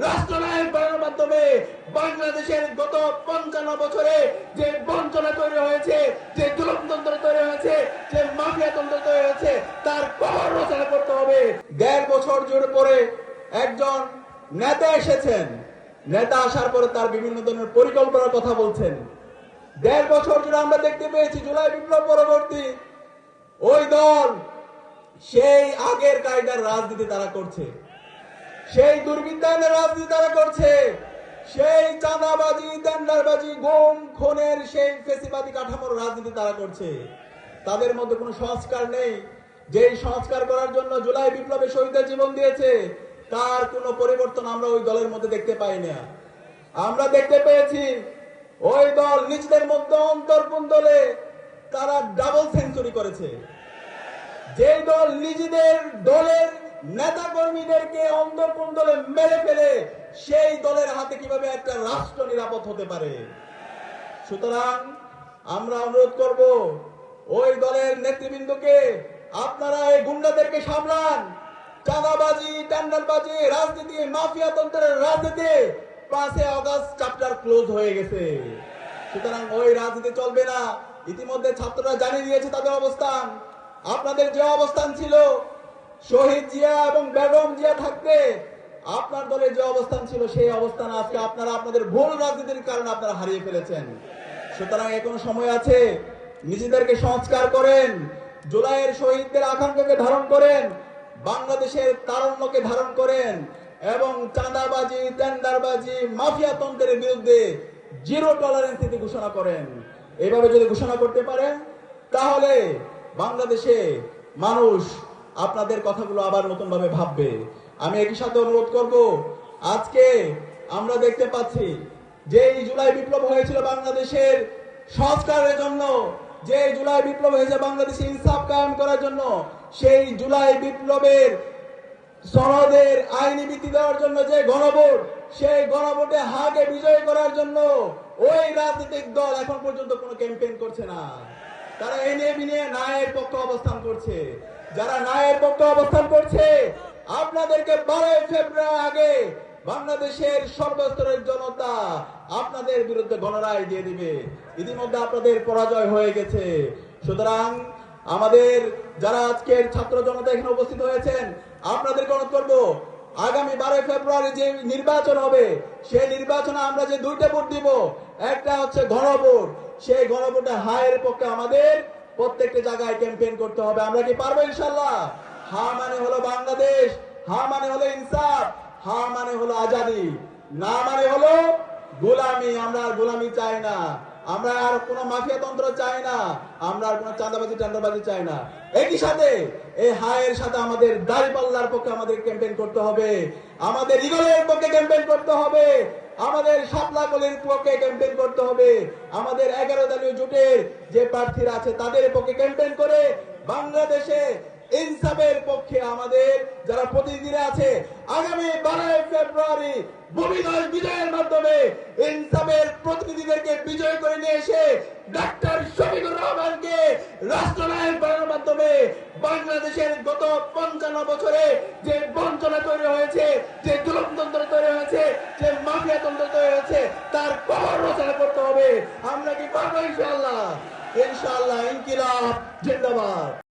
রাষ্ট্রনায়ক বানানোর মাধ্যমে বাংলাদেশের গত 55 বছরে যে বঞ্চনা তৈরি হয়েছে, যে জুলুমতন্ত্র তৈরি হয়েছে, যে মাফিয়াতন্ত্র তৈরি হয়েছে, তার কবর রচনা করতে হবে। 1.5 বছর জুড়ে পরে একজন নেতা এসেছেন, নেতা আসার পরে তার বিভিন্ন ধরনের পরিকল্পনার কথা বলছেন। 1.5 বছর জুড়ে আমরা দেখতে পেয়েছি জুলাই বিপ্লব পরবর্তী ওই দল সেই আগের কায়দার রাজনীতি তারা করছে, সেই দুর্বৃত্তায়নের রাজনীতি তারা করছে, সেই চাঁদাবাজি, টেন্ডারবাজি, গুম খুনের সেই ফেসিবাদী কাঠামোর রাজনীতি তারা করছে। তাদের মধ্যে কোনো সংস্কার নেই। যেই সংস্কার করার জন্য জুলাই বিপ্লবে শহীদদের জীবন দিয়েছে, তার কোনো পরিবর্তন আমরা ওই দলের মধ্যে দেখতে পাই না। আমরা দেখতে পেয়েছি ওই দল নিজেদের মধ্যে অন্তর্কুন্দলে তারা ডাবল সেঞ্চুরি করেছে। যে দল নিজেদের দলের নেতা কর্মীদেরকে অন্তর্কুন্দলে মেরে ফেলে, সেই দলের হাতে কিভাবে একটা রাষ্ট্র নিরাপদ হতে পারে? সুতরাং আমরা অনুরোধ করব ওই দলের নেতৃবৃন্দকে, আপনারা এই গুন্ডাদেরকে সামলান। চাঁদাবাজি, টেন্ডারবাজি, রাজনীতি, মাফিয়াতন্ত্রের রাজনীতি 5 আগস্ট চ্যাপ্টার ক্লোজ হয়ে গেছে। সুতরাং ওই রাজনীতি চলবে না। ইতিমধ্যে ছাত্ররা জানিয়ে দিয়েছে তাদের অবস্থান। আপনাদের যে অবস্থান ছিল শহীদ জিয়া এবং বেগম জিয়া থাকতে, আপনার দলের যে অবস্থান ছিল সেই অবস্থান আজকে আপনারা আপনাদের ভুল রাজনীতির কারণে আপনারা হারিয়ে ফেলেছেন। সুতরাং এখনো সময় আছে, নিজেদেরকে সংস্কার করেন, জুলাইয়ের শহীদদের আকাঙ্ক্ষাকে ধারণ করেন, বাংলাদেশের তারুণ্যকে ধারণ করেন এবং চাঁদাবাজি, টেন্ডারবাজি, মাফিয়াতন্ত্রের বিরুদ্ধে জিরো টলারেন্স নীতি ঘোষণা করেন। এইভাবে যদি ঘোষণা করতে পারেন, তাহলে বাংলাদেশে মানুষ আপনাদের কথাগুলো আবার নতুন ভাবে ভাববে। আমি একই সাথে অনুরোধ করব, আজকে আমরা দেখতে পাচ্ছি যে এই জুলাই বিপ্লব হয়েছিল বাংলাদেশের সংস্কারের জন্য, যে জুলাই বিপ্লব হয়েছে বাংলাদেশে ইনসাফ কায়েম করার জন্য, সেই জুলাই বিপ্লবের সনদের আইনি ভিত্তি দেওয়ার জন্য যে গণভোট, সেই গণভোটে হাকে বিজয় করার জন্য ওই রাজনৈতিক দল এখন পর্যন্ত কোনো ক্যাম্পেইন করছে না। তারা এই নিয়ে ন্যায়ের পক্ষে অবস্থান করছে। যারা ন্যায়ের পক্ষে অবস্থান করছে, আপনাদেরকে 12 ফেব্রুয়ারি আগে বাংলাদেশের সর্বস্তরের জনতা আপনাদের বিরুদ্ধে গণরায় দিয়ে দিবে। ইতিমধ্যে আপনাদের পরাজয় হয়ে গেছে। সুতরাং আমাদের যারা আজকের ছাত্র জনতা এখানে উপস্থিত হয়েছেন, আপনাদেরকে অনুরোধ করব, আগামী 12 ফেব্রুয়ারি যে নির্বাচন হবে, সেই নির্বাচনে আমরা যে 2টা ভোট দিব, একটা হচ্ছে গণভোট। সেই গণভোটে হায়ের পক্ষে আমাদের প্রত্যেকটা জায়গায় ক্যাম্পেইন করতে হবে। আমরা কি পারবো ইনশাআল্লাহ? হা মানে হলো বাংলাদেশ, হা মানে হলো ইনসাফ, হা মানে হলো আজাদি, না মানে হলো গোলামি। আমরা আর গোলামি চাই না, আমরা আর কোনো মাফিয়াতন্ত্র চাই না, আমরা আর কোনো চাঁদাবাজি টেন্ডারবাজি চাই না। একই সাথে এই হায়ের সাথে আমাদের দাঁড়িপাল্লার পক্ষে আমাদের ক্যাম্পেইন করতে হবে, আমাদের ইগলের পক্ষে ক্যাম্পেইন করতে হবে, আমাদের শাপলা কলির পক্ষে ক্যাম্পেইন করতে হবে, আমাদের 11 দলীয় জোটের যে প্রার্থীরা আছে তাদের পক্ষে ক্যাম্পেইন করে বাংলাদেশে ইনসাফের পক্ষে আমাদের যারা প্রতিনিধিরা আছে, আগামী 12 ফেব্রুয়ারি ভূমিদয় বিজয়ের মাধ্যমে ইনসাফের প্রতিনিধিদেরকে বিজয় করে নিয়ে এসে ডাক্তার শফিকুর রহমানকে রাষ্ট্রনায়ক বানানোর মাধ্যমে বাংলাদেশের গত 55 বছরে যে বঞ্চনা তৈরি হয়েছে, যে জুলুমতন্ত্র তৈরি হয়েছে, যে মাফিয়াতন্ত্র তৈরি হয়েছে, তার কবর রচনা করতে হবে। আমরা কি পারবো ইনশাআল্লাহ? ইনশাআল্লাহ। ইনকিলাব জিন্দাবাদ।